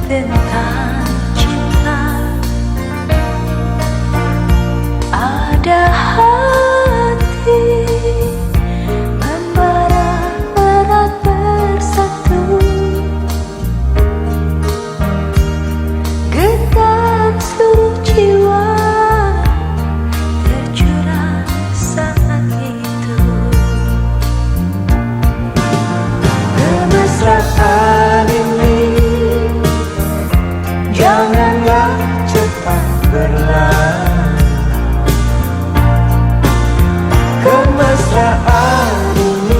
tentang cinta. Ada hati membara erat bersatu, getar seluruh jiwa tercurah saat itu. Kemesraan ini janganlah cepat berlalu. Kemesraan ini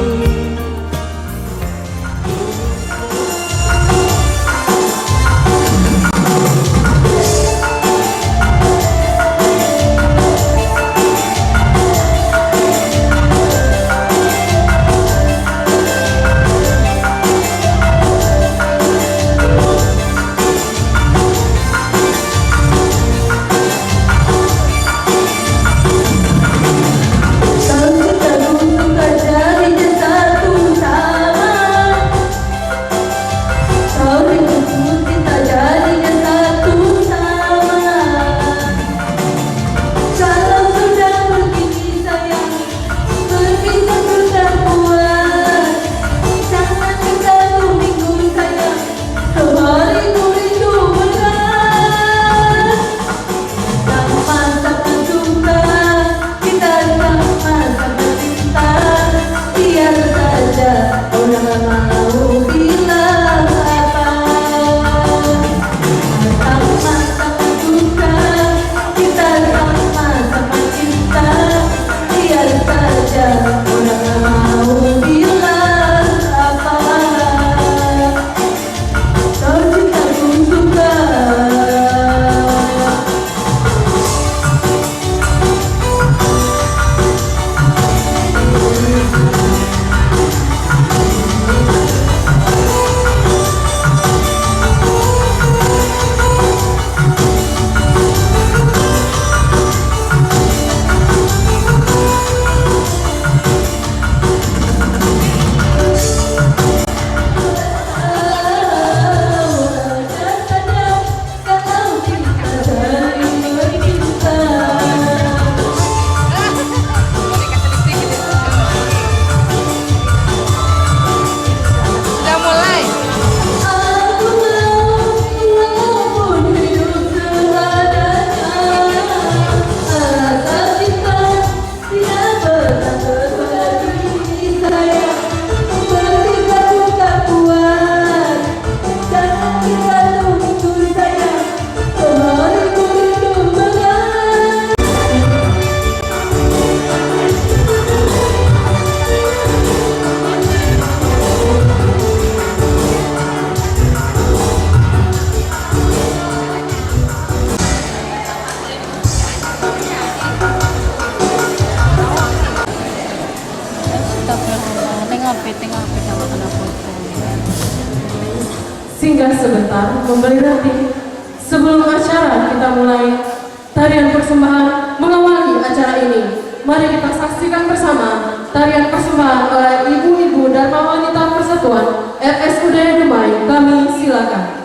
singgah sebentar memberi roti. Sebelum acara kita mulai, tarian persembahan mengawali acara ini. Mari kita saksikan bersama tarian persembahan oleh ibu-ibu Dharma Wanita Persatuan RSUD Dumai. Kami silakan.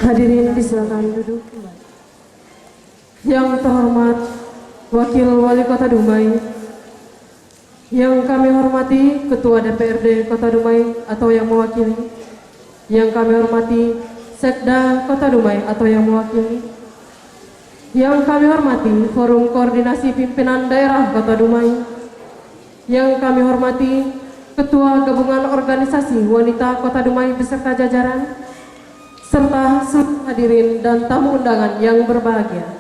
Hadirin disilakan duduk kembali. Yang terhormat Wakil Wali Kota Dumai, yang kami hormati Ketua DPRD Kota Dumai atau yang mewakili, yang kami hormati Sekda Kota Dumai atau yang mewakili, yang kami hormati Forum Koordinasi Pimpinan Daerah Kota Dumai, yang kami hormati Ketua Gabungan Organisasi Wanita Kota Dumai beserta jajaran, serta seluruh hadirin dan tamu undangan yang berbahagia.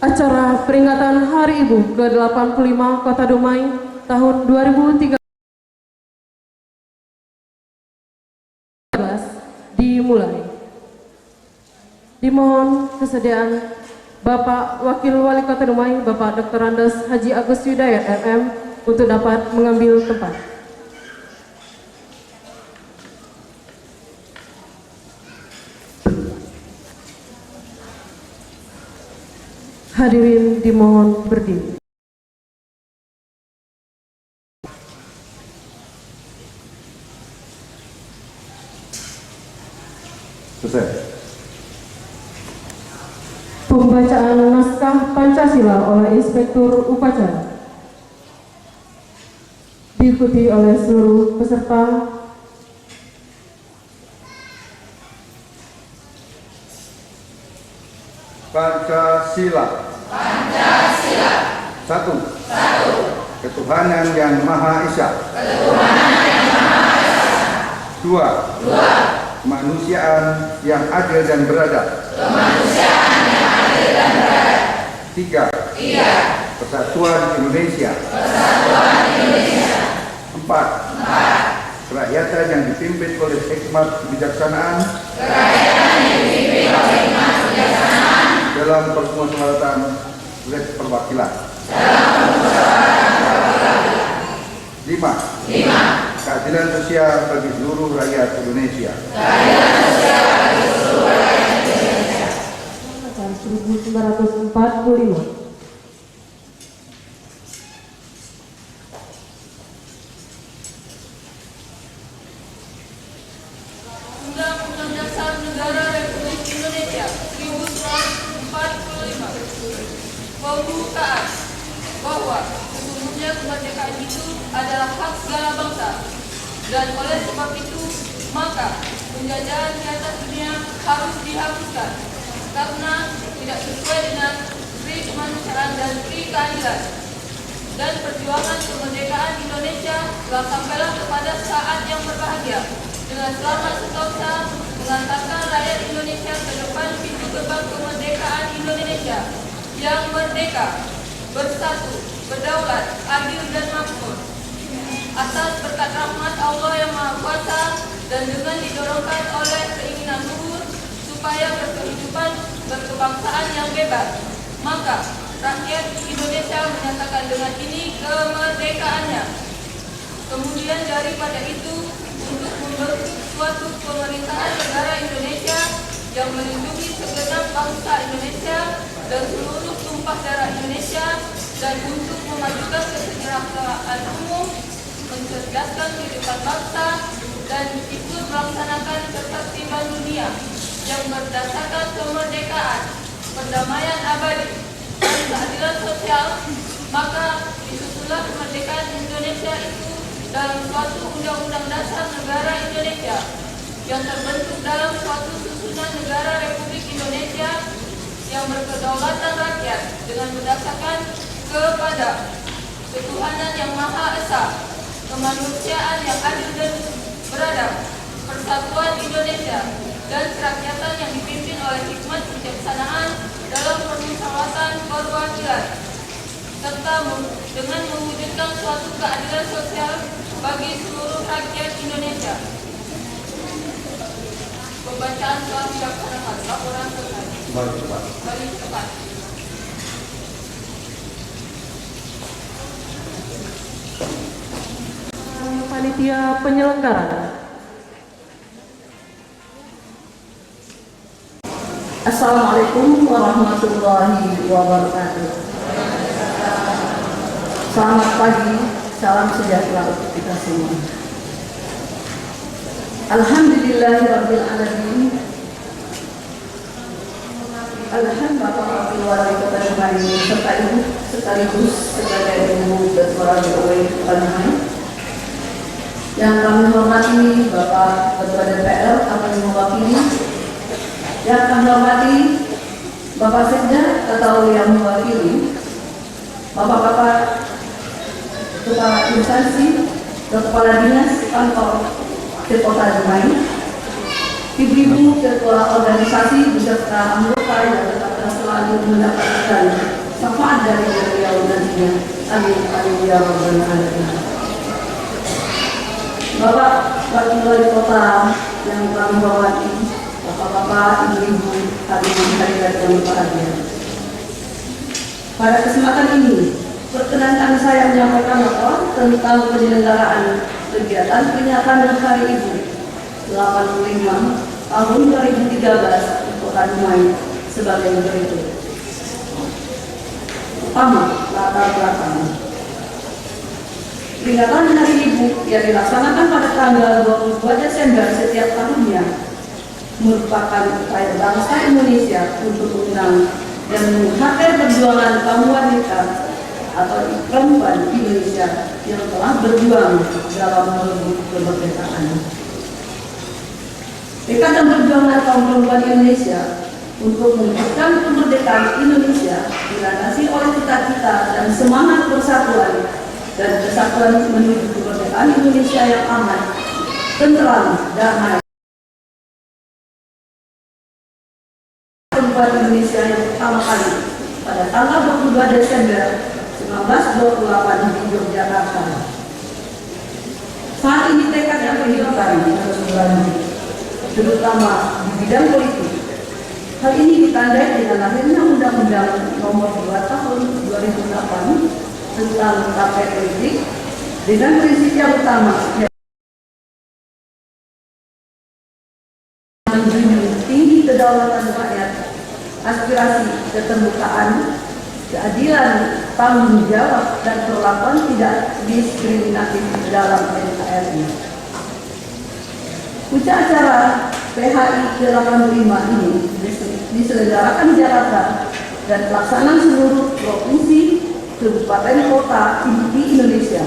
Acara peringatan Hari Ibu ke-85 Kota Dumai tahun 2013 dimulai. Dimohon kesediaan Bapak Wakil Wali Kota Dumai, Bapak Dr. Andes Haji Agus Yudayat MM untuk dapat mengambil tempat. Hadirin dimohon berdiri. Selesai. Pembacaan naskah Pancasila oleh Inspektur Upacara diikuti oleh seluruh peserta. Pancasila. Satu. Ketuhanan yang Maha Esa. Dua. Kemanusiaan yang adil dan beradab. Tiga. Persatuan Indonesia. Empat. Kerakyatan yang dipimpin oleh hikmat kebijaksanaan. Dalam permusyawaratan perwakilan. Lima. Keadilan sosial bagi seluruh rakyat Indonesia. 1945. Undang-Undang Dasar Negara Republik Indonesia 1945 pembukaan bahwa sesungguhnya kemerdekaan itu adalah hak segala bangsa, dan oleh sebab itu maka penjajahan di atas dunia harus dihapuskan karena tidak sesuai dengan pri kemanusiaan dan pri keadilan, dan perjuangan kemerdekaan Indonesia telah sampailah kepada saat yang berbahagia dengan selamat sentosa mengantarkan rakyat Indonesia ke depan pintu gerbang kemerdekaan Indonesia yang merdeka, bersatu, berdaulat, adil dan makmur. Atas berkat rahmat Allah yang Maha Kuasa dan dengan didorongkan oleh keinginan luhur supaya berkehidupan berkebangsaan yang bebas, maka rakyat Indonesia menyatakan dengan ini kemerdekaannya. Kemudian daripada itu, untuk membentuk suatu pemerintahan negara Indonesia yang melindungi segenap bangsa Indonesia dan seluruh tumpah darah Indonesia, dan untuk memajukan kesejahteraan umum, mencerdaskan kehidupan bangsa, dan ikut melaksanakan ketertiban dunia yang berdasarkan kemerdekaan, perdamaian abadi, dan keadilan sosial, maka disusunlah kemerdekaan Indonesia itu dalam suatu Undang-Undang Dasar Negara Indonesia yang terbentuk dalam suatu susunan negara Republik Indonesia yang berkedaulatan rakyat dengan berdasarkan kepada ketuhanan yang Maha Esa, kemanusiaan yang adil dan beradab, persatuan Indonesia, dan kerakyatan yang dipimpin oleh hikmat kebijaksanaan dalam permusyawaratan perwakilan, serta dengan mewujudkan suatu keadilan sosial bagi seluruh rakyat Indonesia. Pembacaan telah dilaksanakan. Laporan selesai. Kembali cepat. Panitia penyelenggara. Assalamualaikum warahmatullahi wabarakatuh. Selamat pagi, salam sejahtera untuk kita semua. Alhamdulillahirabbil alamin. Alhamdulillahirabbil alamin serta ibu sekaligus sebagai ibu ketua DOW Panahai. Yang kami hormati Bapak Ketua DPR akan mewakili. Yang kami hormati Bapak Sekda atau yang mewakili, Bapak-bapak kepala instansi, kepala dinas kantor Kota Dumai, ibu-ibu ketua organisasi beserta anggota yang akan selalu mendapatkan syafaat dari beliau nantinya. Amin amin ya rabbal alamin. Bapak Wakil Wali Kota yang kami hormati, Bapak-bapak, ibu-ibu, hadirin hadirat yang berbahagia. Pada kesempatan ini, perkenankan saya menyampaikan laporan tentang penyelenggaraan kegiatan peringatan Hari Ibu 85 tahun 2013 di Kota Dumai sebagai berikut. Pertama, latar belakang. Peringatan Hari Ibu yang dilaksanakan pada tanggal 22 Desember setiap tahunnya merupakan upaya bangsa Indonesia untuk mengenang dan menghargai perjuangan kaum wanita atau perempuan Indonesia yang telah berjuang dalam merebut kemerdekaan. Ikatan perjuangan kaum perempuan Indonesia untuk mewujudkan kemerdekaan Indonesia dilandasi oleh cita-cita dan semangat persatuan dan kesatuan menuju kemerdekaan Indonesia yang aman, tentram, damai. Perempuan Indonesia yang pertama kali pada tanggal 22 Desember 1928 di Yogyakarta. Saat ini tekad yang kehidupan terus berlanjut, terutama di bidang politik. Hal ini ditandai dengan lahirnya Undang-Undang Nomor 2 Tahun 2008 tentang partai politik dengan prinsip yang utama menjunjung tinggi kedaulatan rakyat, aspirasi keterbukaan, keadilan, tanggung jawab, dan perlakuan tidak diskriminatif dalam NKRI. Puncak acara PHI ke-85 ini diselenggarakan di Jakarta dan pelaksanaan seluruh provinsi, kabupaten, kota di Indonesia.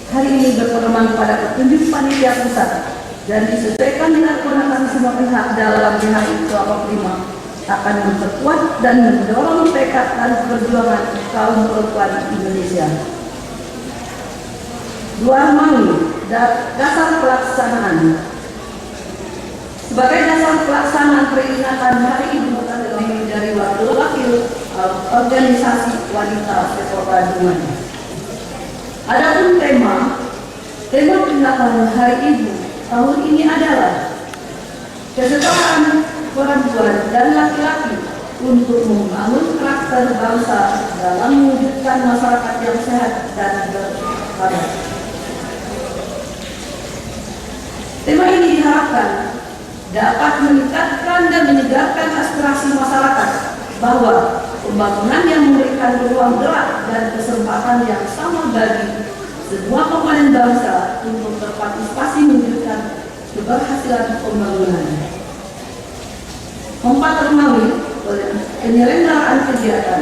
Hari ini berpedoman pada petunjuk panitia pusat dan disesuaikan dengan kewenangan semua pihak dalam PHI ke-85 akan memperkuat dan mendorong tekad dan perjuangan kaum perempuan Indonesia. Dua Mei, dasar pelaksanaan. Sebagai dasar pelaksanaan peringatan Hari Ibu terdiri dari wakil-wakil organisasi wanita Kota Dumai. Adapun tema peringatan Hari Ibu tahun ini adalah kesetaraan perempuan dan laki-laki untuk membangun karakter bangsa dalam mewujudkan masyarakat yang sehat dan beradab. Tema ini diharapkan dapat meningkatkan dan menyegarkan aspirasi masyarakat bahwa pembangunan yang memberikan ruang gerak dan kesempatan yang sama bagi semua komponen bangsa untuk berpartisipasi mewujudkan keberhasilan pembangunan. 4. Romawi, penyelenggaraan kegiatan.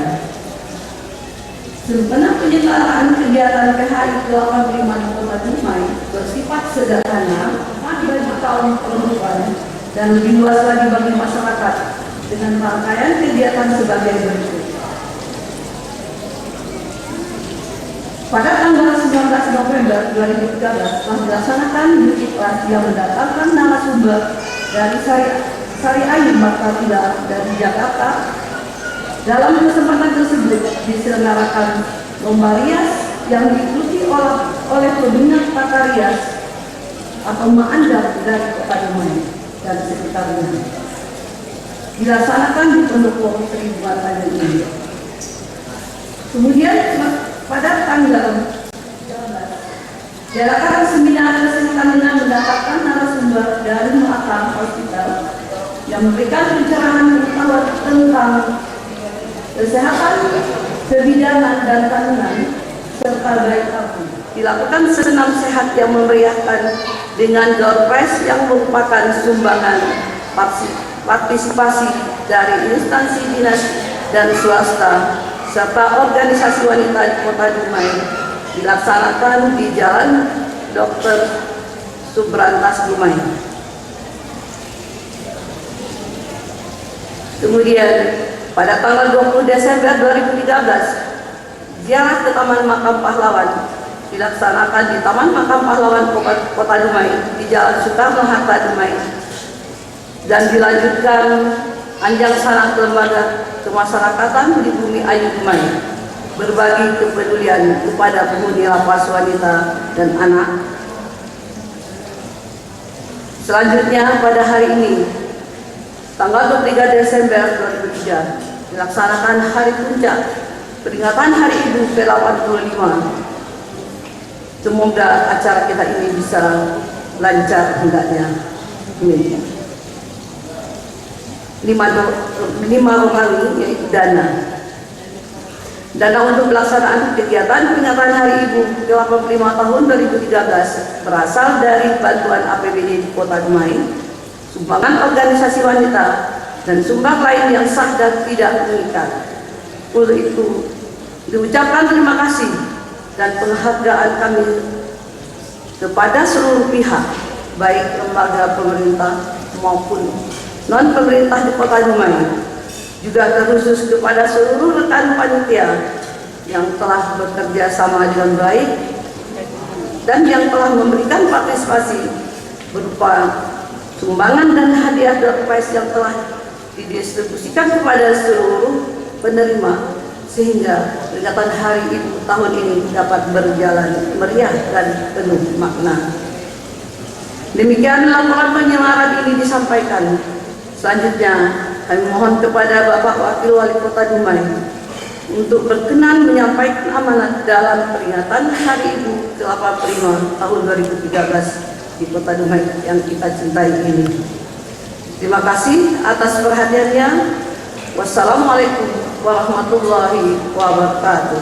Sebenarnya penyelenggaraan kegiatan PHI ke-85 di Kota Dumai bersifat sederhana bagi kaum perempuan dan lebih luas lagi bagi masyarakat dengan rangkaian kegiatan sebagai berikut. Pada tanggal 19 November 2013 telah dilaksanakan Yukipras yang mendatangkan narasumber dari Sari Ayu Martapila dari Jakarta. Dalam kesempatan tersebut diselenggarakan lomba rias yang diikuti oleh peminat tata rias atau ma'andar dari Kota Dumai dan sekitarnya. Dilaksanakan di Pendopo Seribuan Tanjung ini. Kemudian pada tanggal 13 diadakan seminar kesehatan dengan mendatangkan narasumber dari Mu'atam Hospital yang memberikan pencerahan pengetahuan tentang kesehatan, kebidanan dan kandungan serta bayi tabung. Dilakukan senam sehat yang memeriahkan dengan door prize yang merupakan sumbangan partisipasi dari instansi dinas dan swasta serta organisasi wanita di Kota Dumai, dilaksanakan di Jalan Dr. Subrantas Dumai. Kemudian pada tanggal 20 Desember 2013, ziarah ke Taman Makam Pahlawan dilaksanakan di Taman Makam Pahlawan Kota Dumai di Jalan Soekarno-Hatta Dumai dan dilanjutkan anjang sana ke lembaga kemasyarakatan di Bumi Ayu Dumai, berbagi kepedulian kepada penghuni lapas wanita dan anak. Selanjutnya pada hari ini tanggal 23 Desember 2003 dilaksanakan hari puncak peringatan Hari Ibu ke-85. Semoga acara kita ini bisa lancar hendaknya. Amin. 5 Romawi yaitu dana. Dana untuk pelaksanaan kegiatan peringatan Hari Ibu ke-85 tahun 2013 berasal dari bantuan APBD di Kota Dumai, sumbangan organisasi wanita, dan sumbang lain yang sah dan tidak mengikat. Untuk itu, diucapkan terima kasih dan penghargaan kami kepada seluruh pihak, baik lembaga pemerintah maupun non-pemerintah di Kota Dumai, juga terkhusus kepada seluruh rekan panitia yang telah bekerja sama dengan baik dan yang telah memberikan partisipasi berupa sumbangan dan hadiah door prize yang telah didistribusikan kepada seluruh penerima, sehingga peringatan Hari Ibu tahun ini dapat berjalan meriah dan penuh makna. Demikian laporan penyelenggaraan ini disampaikan. Selanjutnya kami mohon kepada Bapak Wakil Wali Kota Dumai untuk berkenan menyampaikan amanat dalam peringatan Hari Ibu ke-85 tahun 2013 di Kota Dumai yang kita cintai ini. Terima kasih atas perhatiannya. Wassalamualaikum warahmatullahi wabarakatuh.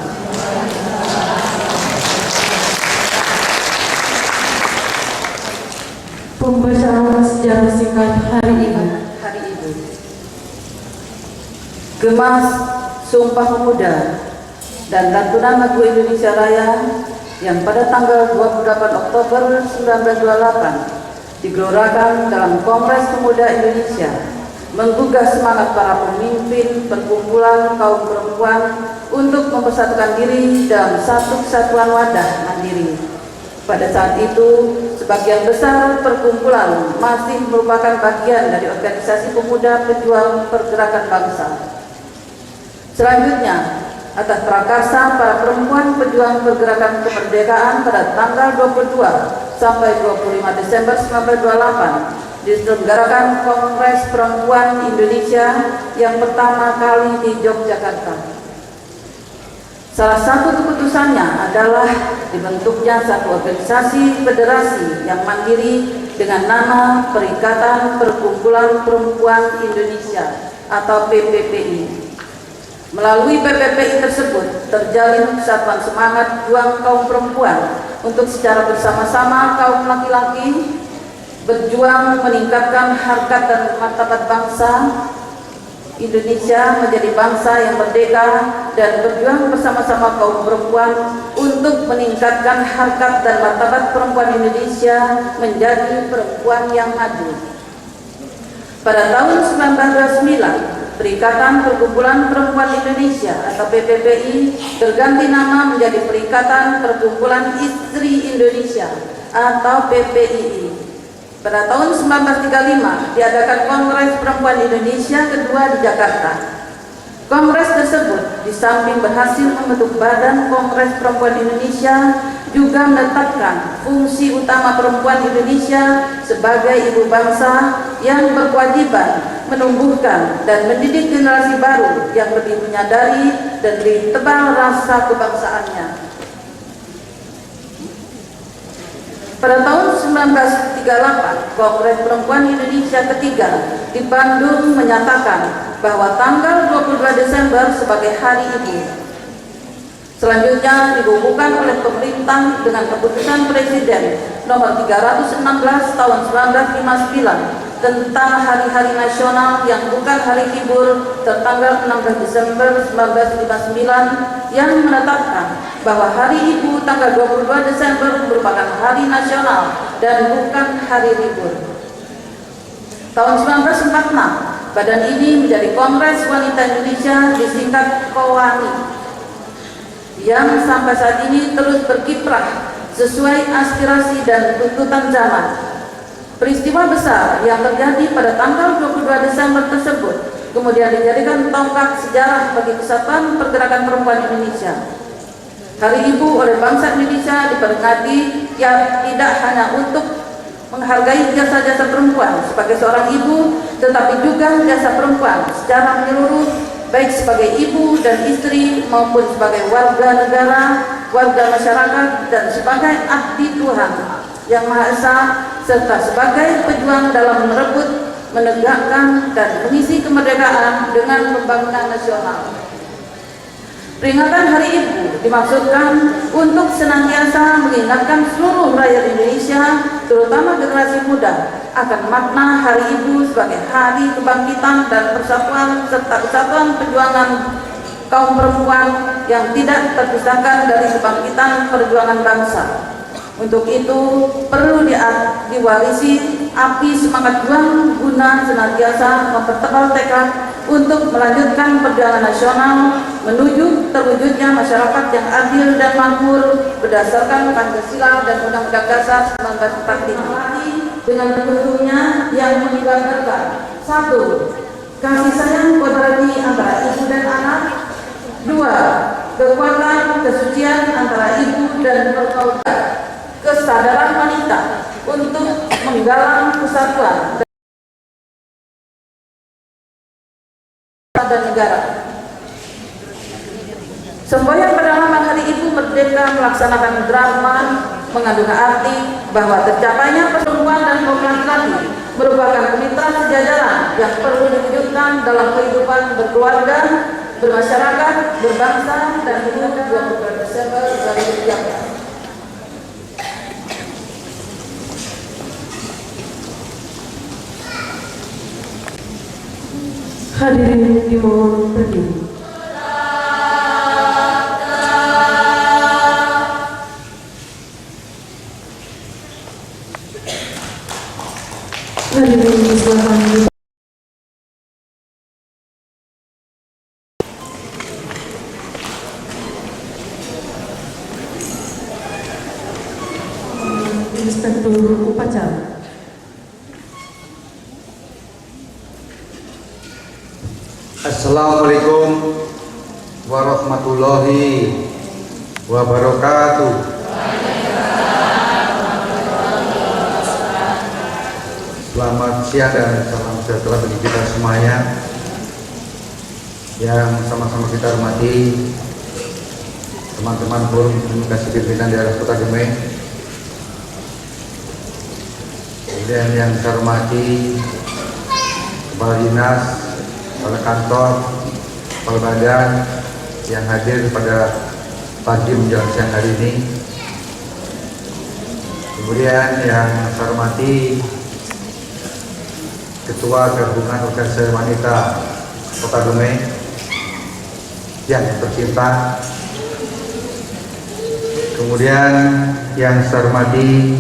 Pembacaan sejarah singkat Hari Ibu. Gemas Sumpah Pemuda dan Lantunan Lagu Indonesia Raya yang pada tanggal 28 Oktober 1928 digelorkan dalam Kongres Pemuda Indonesia, menggugah semangat para pemimpin perkumpulan kaum perempuan untuk mempersatukan diri dalam satu kesatuan wadah mandiri. Pada saat itu, sebagian besar perkumpulan masih merupakan bagian dari organisasi pemuda pejuang pergerakan bangsa. Selanjutnya, atas prakarsa para perempuan pejuang pergerakan kemerdekaan pada tanggal 22 sampai 25 Desember 1928 diselenggarakan Kongres Perempuan Indonesia yang pertama kali di Yogyakarta. Salah satu keputusannya adalah dibentuknya satu organisasi federasi yang mandiri dengan nama Perikatan Perkumpulan Perempuan Indonesia atau PPPI. Melalui PPPI tersebut terjalin kesatuan semangat juang kaum perempuan untuk secara bersama-sama kaum laki-laki berjuang meningkatkan harkat dan martabat bangsa Indonesia menjadi bangsa yang merdeka, dan berjuang bersama-sama kaum perempuan untuk meningkatkan harkat dan martabat perempuan Indonesia menjadi perempuan yang maju. Pada tahun 1929, Perikatan Perkumpulan Perempuan Indonesia atau PPPI berganti nama menjadi Perikatan Perkumpulan Istri Indonesia atau PPII. Pada tahun 1935 diadakan Kongres Perempuan Indonesia kedua di Jakarta. Kongres tersebut di samping berhasil membentuk Badan Kongres Perempuan Indonesia, juga menetapkan fungsi utama perempuan Indonesia sebagai ibu bangsa yang berkewajiban menumbuhkan dan mendidik generasi baru yang lebih menyadari dan lebih tebal rasa kebangsaannya. Pada tahun 1938, Kongres Perempuan Indonesia ketiga di Bandung menyatakan bahwa tanggal 22 Desember sebagai Hari Ibu. Selanjutnya dibukukan oleh pemerintah dengan keputusan Presiden nomor 316 tahun 1959 tentang hari-hari nasional yang bukan hari libur tertanggal 16 Desember 1959 yang menetapkan bahwa Hari Ibu tanggal 22 Desember merupakan hari nasional dan bukan hari libur. Tahun 1946, badan ini menjadi Kongres Wanita Indonesia, disingkat KOWANI, yang sampai saat ini terus berkiprah sesuai aspirasi dan tuntutan zaman. Peristiwa besar yang terjadi pada tanggal 22 Desember tersebut kemudian dijadikan tonggak sejarah bagi kesatuan pergerakan perempuan Indonesia. Hari Ibu oleh bangsa Indonesia diperingati ya tidak hanya untuk menghargai jasa-jasa perempuan sebagai seorang ibu, tetapi juga jasa perempuan secara menyeluruh, baik sebagai ibu dan istri maupun sebagai warga negara, warga masyarakat, dan sebagai abdi Tuhan Yang Maha Esa, serta sebagai pejuang dalam merebut, menegakkan, dan mengisi kemerdekaan dengan pembangunan nasional. Peringatan Hari Ibu dimaksudkan untuk senantiasa mengingatkan seluruh rakyat Indonesia, terutama generasi muda, akan makna Hari Ibu sebagai hari kebangkitan dan persatuan serta kesatuan perjuangan kaum perempuan yang tidak terpisahkan dari kebangkitan perjuangan bangsa. Untuk itu perlu diwarisi api semangat juang guna senantiasa mempertebal tekad untuk melanjutkan perjuangan nasional menuju terwujudnya masyarakat yang adil dan makmur berdasarkan Pancasila dan Undang-Undang Dasar 1945 dengan bentuknya yang menggambarkan: 1. Kasih sayang kodrati antara ibu dan anak. 2. Kekuatan kesucian antara ibu dan keluarga. Kesadaran wanita untuk menggalang persatuan dan negara. Semboyan pedalaman Hari Ibu Merdeka melaksanakan drama mengandung arti bahwa tercapainya perempuan dan kaum laki-laki merupakan kemitra sejajaran yang perlu diwujudkan dalam kehidupan berkeluarga, bermasyarakat, berbangsa, dan hidup 22 Desember 2013. Hadirin dimohon berdiri. Hadirin dimohon. Inspektur Upacara. Assalamualaikum warahmatullahi wabarakatuh. Selamat siang dan salam sejahtera bagi kita semuanya yang sama-sama kita hormati teman-teman Forum Komunikasi Pimpinan Daerah Kota Gemeng, kemudian yang saya hormati Kepala Dinas, Kepala Kantor, Kepala Badan yang hadir pada pagi menjelang siang hari ini, Kemudian yang saya hormati Ketua Gabungan Organisasi Wanita Kota Dumai yang tercinta. Kemudian yang saya hormati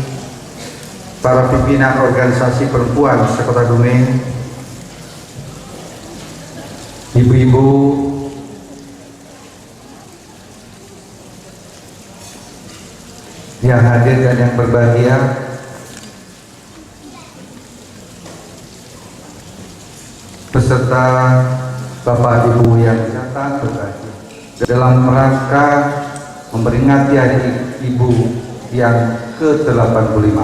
para pimpinan organisasi perempuan Kota Dumai, ibu-ibu, yang hadir dan yang berbahagia, beserta Bapak Ibu yang datang berbahagia dalam rangka memperingati Hari Ibu yang ke-85.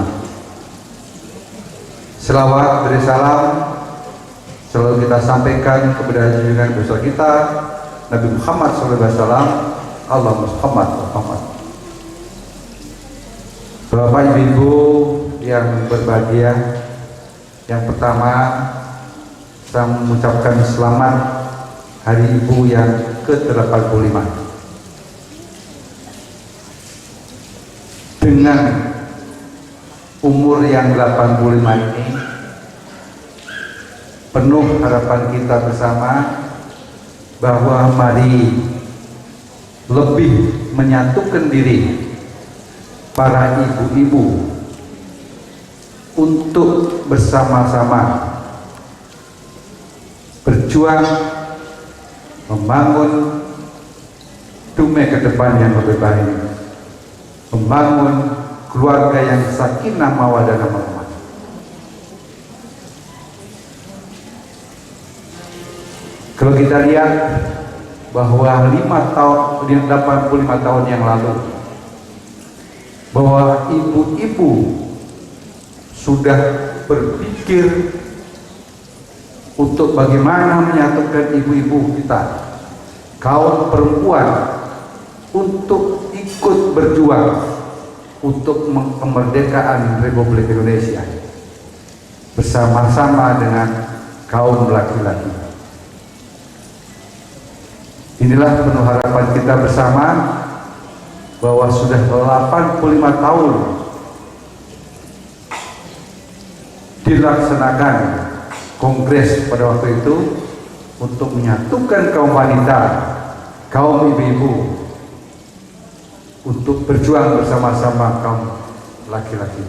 Selawat beri salam selalu kita sampaikan kepada junjungan besar kita Nabi Muhammad SAW. Allahumma Muhammad. Bapak Ibu yang berbahagia, yang pertama saya mengucapkan selamat Hari Ibu yang ke-85. Dengan umur yang 85 ini, penuh harapan kita bersama bahwa mari lebih menyatukan diri para ibu-ibu untuk bersama-sama berjuang membangun Dumai ke depan yang lebih baik, membangun keluarga yang sakinah mawaddah warahmah. Kalau kita lihat bahwa 85 tahun yang lalu, bahwa ibu-ibu sudah berpikir untuk bagaimana menyatukan ibu-ibu kita, kaum perempuan, untuk ikut berjuang untuk kemerdekaan Republik Indonesia bersama-sama dengan kaum laki-laki. Inilah penuh harapan kita bersama bahwa sudah 85 tahun dilaksanakan kongres pada waktu itu untuk menyatukan kaum wanita, kaum ibu-ibu, untuk berjuang bersama-sama kaum laki-laki.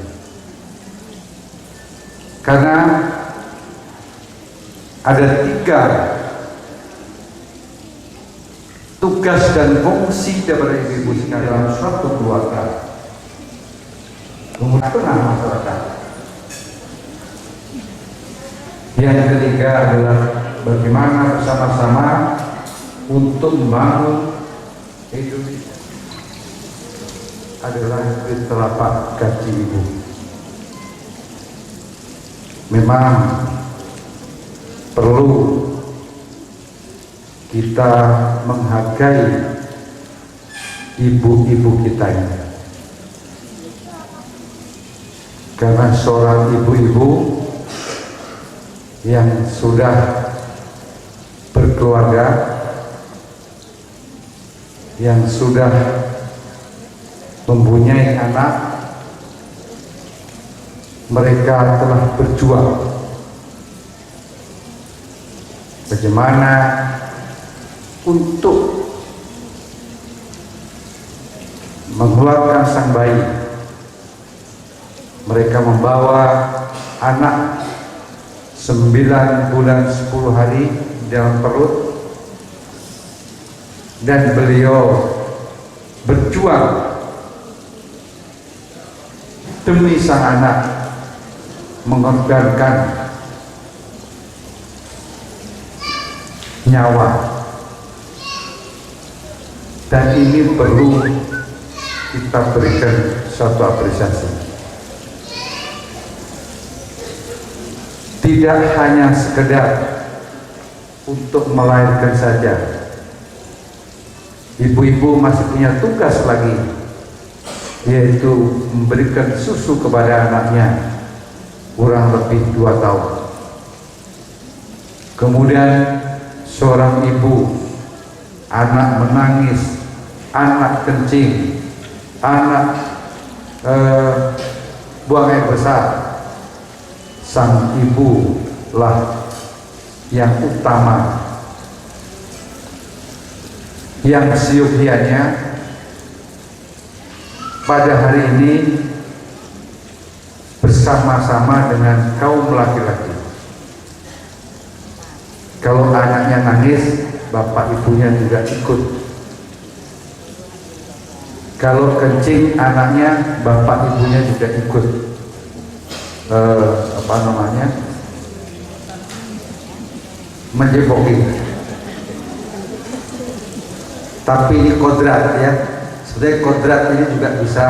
Karena ada 3 tugas dan fungsi daripada ibu-ibu dalam suatu keluarga, kemudian masyarakat. Yang ketiga adalah bagaimana bersama-sama untuk membangun Indonesia adalah di telapak kaki ibu. Memang perlu kita menghargai ibu-ibu kita ini, karena seorang ibu-ibu yang sudah berkeluarga, yang sudah mempunyai anak, mereka telah berjuang bagaimana untuk mengeluarkan sang bayi. Mereka membawa anak 9 bulan 10 hari dalam perut, dan beliau berjuang demi sang anak, mengorbankan nyawa. Dan ini perlu kita berikan suatu apresiasi. Tidak hanya sekedar untuk melahirkan saja, ibu-ibu masih punya tugas lagi, yaitu memberikan susu kepada anaknya kurang lebih 2 tahun. Kemudian seorang ibu, anak menangis, anak kencing, anak buang air besar, sang ibu lah yang utama, yang seyogianya pada hari ini bersama-sama dengan kaum laki-laki. Kalau anaknya nangis, bapak ibunya juga ikut. Kalau kencing anaknya, bapak ibunya juga ikut. Menjeboki. Tapi ini kodrat ya. Sebenarnya kodrat ini juga bisa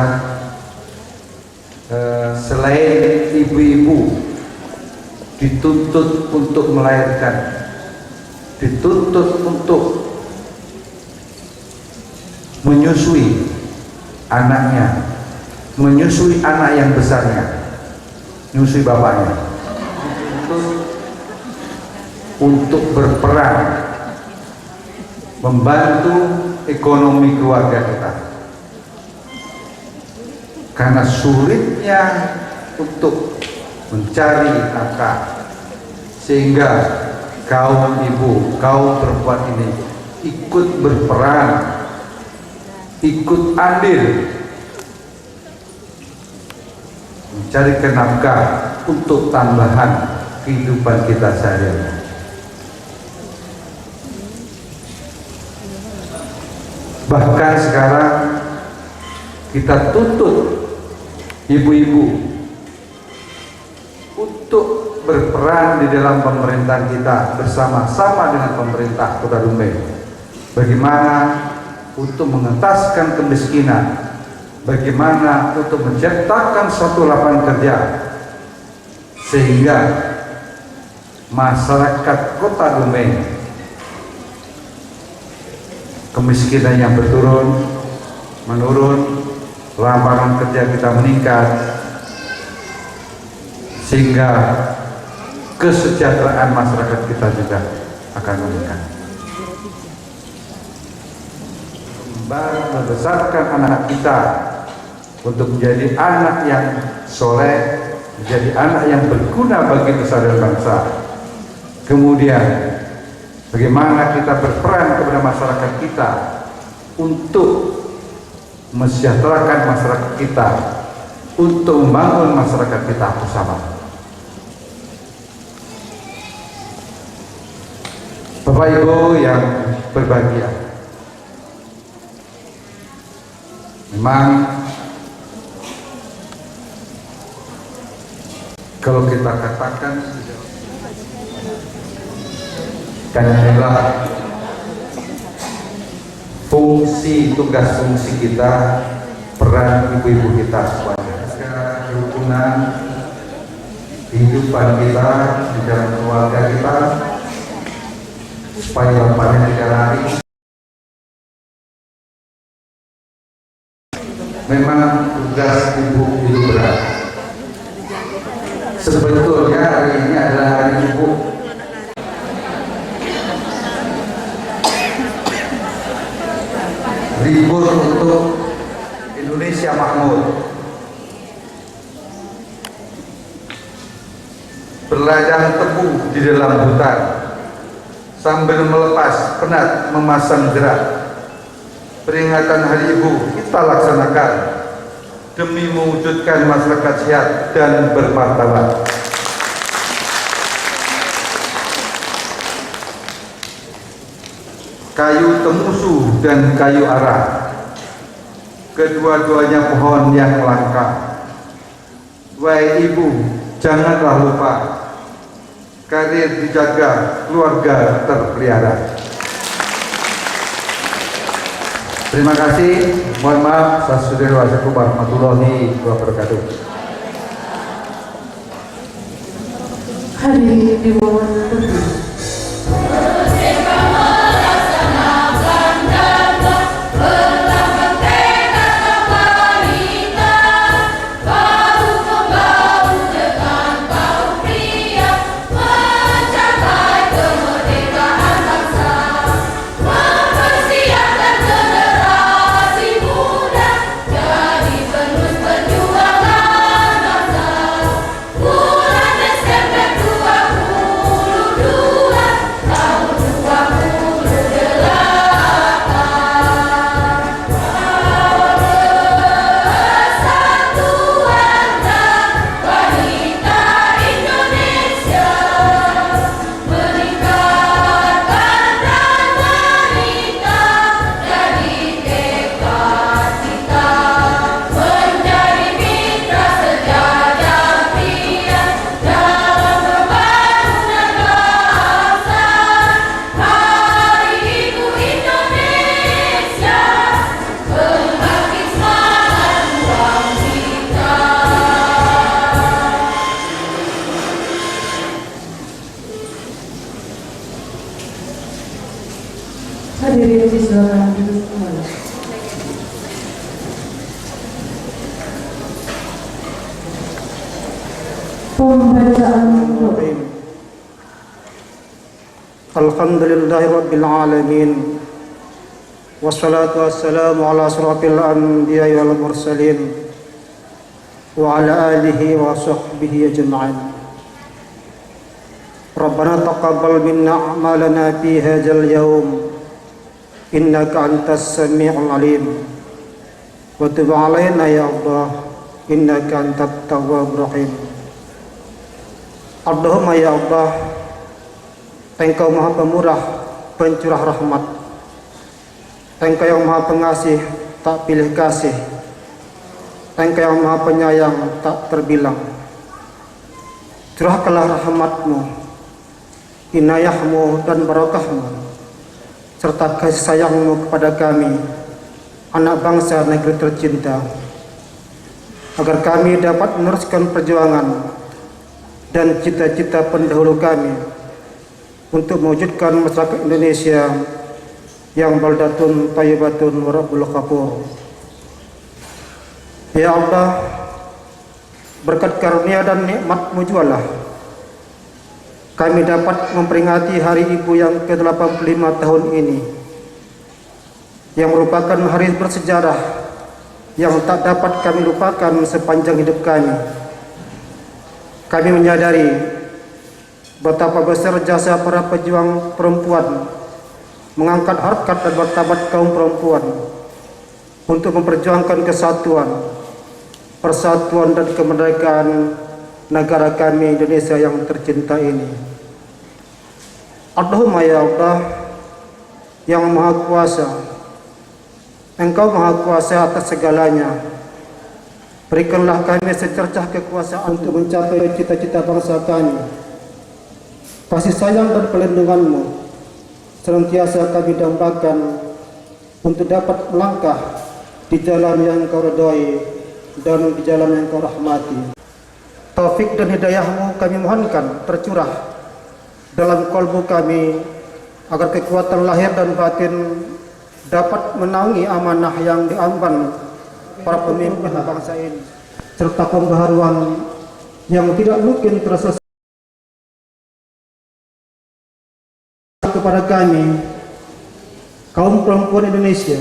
selain ibu-ibu dituntut untuk melahirkan, dituntut untuk menyusui anaknya, menyusui anak yang besarnya, menyusui bapaknya, untuk berperan membantu ekonomi keluarga kita. Karena sulitnya untuk mencari nafkah, sehingga kaum ibu, kaum perempuan ini ikut berperan, ikut andil mencari nafkah untuk tambahan kehidupan kita sehari-hari. Bahkan sekarang kita tuntut ibu-ibu untuk berperan di dalam pemerintahan kita bersama-sama dengan pemerintah Kota Dumai. Bagaimana untuk mengentaskan kemiskinan, bagaimana untuk menciptakan suatu lapangan kerja sehingga masyarakat Kota Dumai kemiskinan yang menurun, lapangan kerja kita meningkat, sehingga kesejahteraan masyarakat kita juga akan meningkat. Membesarkan anak kita untuk menjadi anak yang soleh, menjadi anak yang berguna bagi nusa dan bangsa. Kemudian bagaimana kita berperan kepada masyarakat kita untuk mensejahterakan masyarakat kita, untuk membangun masyarakat kita bersama. Bapak Ibu yang berbahagia, memang kalau kita katakan dan inilah tugas fungsi kita, peran ibu-ibu kita semuanya. Kerukunan kehidupan kita di dalam keluarga kita, supaya pada negara hari memang tugas ibu itu berat. Sebetulnya hari ini adalah hari ibu. Libur untuk Indonesia makmur, berladang tebu di dalam hutan sambil melepas penat memasang jerat. Peringatan Hari Ibu kita laksanakan demi mewujudkan masyarakat sehat dan bermartabat. Kayu temusu dan kayu ara, kedua-duanya pohon yang langka. Wahai ibu, janganlah lupa, karir dijaga, keluarga terpelihara. Terima kasih. Mohon maaf. Wassalamualaikum warahmatullahi wabarakatuh. Hadirin dimohon berdiri. Hadirin silakan duduk kembali. Pembacaan doa. Alhamdulillahi Rabbil Alamin. Wassalatu wassalamu ala asrafil anbiya wal mursalin wa ala alihi wa sahbihi ajma'in. Rabbana taqabbal minna a'malana fi hadzal yawm innaka antas sami'ul alim wa tub 'alaina ya Allah innaka antat tawwabur rahim. Allahumma ya Allah, Engkau Maha Pemurah, Pencurah rahmat. Engkau yang Maha Pengasih, tak pilih kasih. Engkau yang Maha Penyayang, tak terbilang. Curahkanlah rahmat-Mu, inayah-Mu dan barakah-Mu, serta kasih sayang-Mu kepada kami, anak bangsa negeri tercinta, agar kami dapat meneruskan perjuangan dan cita-cita pendahulu kami untuk mewujudkan masyarakat Indonesia yang baldatun thayyibatun wa rabbul ghafur. Ya Allah, berkat karunia dan nikmat-Mu jualah kami dapat memperingati Hari Ibu yang ke-85 tahun ini, yang merupakan hari bersejarah yang tak dapat kami lupakan sepanjang hidup kami. Kami menyadari betapa besar jasa para pejuang perempuan mengangkat harkat dan martabat kaum perempuan untuk memperjuangkan kesatuan, persatuan dan kemerdekaan negara kami Indonesia yang tercinta ini. Allahumma ya Allah yang Maha Kuasa, Engkau Maha Kuasa atas segalanya. Berikanlah kami secercah kekuasaan untuk mencapai cita-cita bangsa kami. Kasih sayang dan perlindungan-Mu senantiasa kami dambakan untuk dapat melangkah di jalan yang Kau ridhai dan di jalan yang Kau rahmati. Taufik dan hidayah-Mu kami mohonkan tercurah dalam kalbu kami, agar kekuatan lahir dan batin dapat menaungi amanah yang diemban para pemimpin bangsa ini, serta pembaharuan yang tidak mungkin terselesaikan kepada kami, kaum perempuan Indonesia,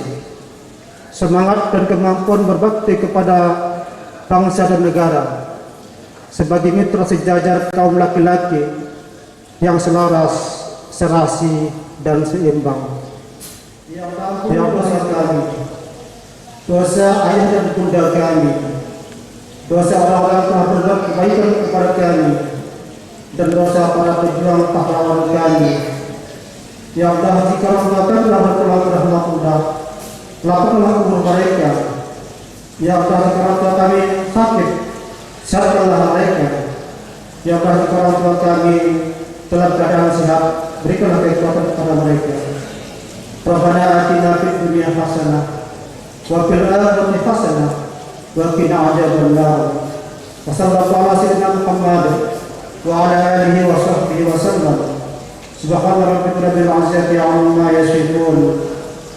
semangat dan kemampuan berbakti kepada bangsa dan negara sebagai mitra sejajar kaum laki-laki yang selaras, serasi dan seimbang. Ya Allah kami, dosa ayah dan bunda kami, dosa orang-orang telah berbuat kebaikan kepada kami, dan dosa para pejuang pahlawan kami. Ya Allah, jika rahmatkan telah berkeluar rahmatullah, lapanglah umur mereka. Ya Allah, jika orang tua kami sakit, sehatkanlah mereka. Ya Allah, jika orang tua kami dalam keadaan sehat, berikanlah kekuatan kepada mereka. Rabbana atina fid dunya hasanah wa fil akhirati hasanah wa qina adzabannar. Wa sallallahu ala sayyidina Muhammad wa ala alihi wa sahbihi wa sallam. Subhana rabbika rabbil izzati amma yasifun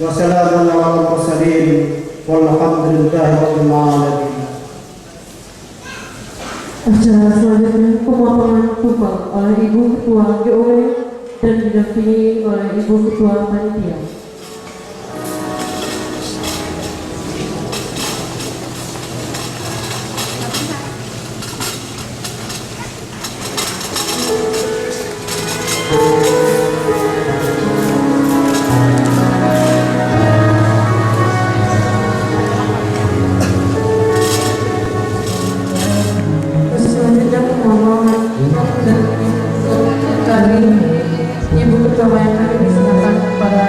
wa salamun alal mursalin walhamdulillahi rabbil alamin. Acara selanjutnya pemotongan tumpeng oleh Ibu Ketua GOW dan didampingi oleh Ibu Ketua Panitia. Selanjutnya pemotongan dan kami Ibu Ketua Panitia diserahkan kepada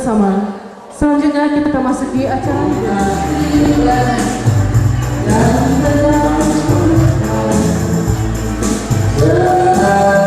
bersama. Selanjutnya kita masuk di acara Dan